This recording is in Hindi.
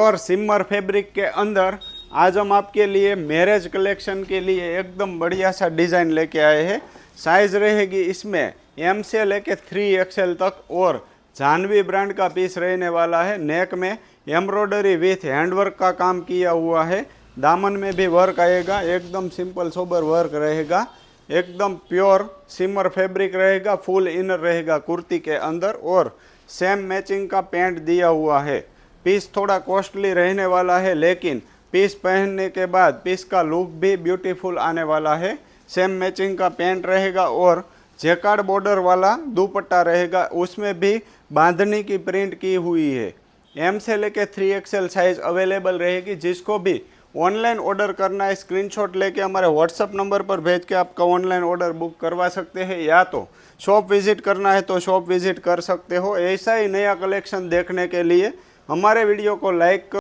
और सिमर फैब्रिक के अंदर आज हम आपके लिए मैरिज कलेक्शन के लिए एकदम बढ़िया सा डिज़ाइन लेके आए हैं। साइज़ रहेगी इसमें एम से लेके 3XL तक और जानवी ब्रांड का पीस रहने वाला है। नेक में एम्ब्रॉयडरी विथ हैंडवर्क का काम किया हुआ है। दामन में भी वर्क आएगा, एकदम सिंपल सोबर वर्क रहेगा, एकदम प्योर सिमर फैब्रिक रहेगा। फुल इनर रहेगा कुर्ती के अंदर और सेम मैचिंग का पैंट दिया हुआ है। पीस थोड़ा कॉस्टली रहने वाला है, लेकिन पीस पहनने के बाद पीस का लुक भी ब्यूटीफुल आने वाला है। सेम मैचिंग का पैंट रहेगा और जैकार्ड बॉर्डर वाला दुपट्टा रहेगा, उसमें भी बांधनी की प्रिंट की हुई है। एम से लेके 3XL साइज़ अवेलेबल रहेगी। जिसको भी ऑनलाइन ऑर्डर करना है स्क्रीनशॉट लेके हमारे व्हाट्सअप नंबर पर भेज के आपका ऑनलाइन ऑर्डर बुक करवा सकते हैं, या तो शॉप विजिट करना है तो शॉप विजिट कर सकते हो। ऐसा ही नया कलेक्शन देखने के लिए हमारे वीडियो को लाइक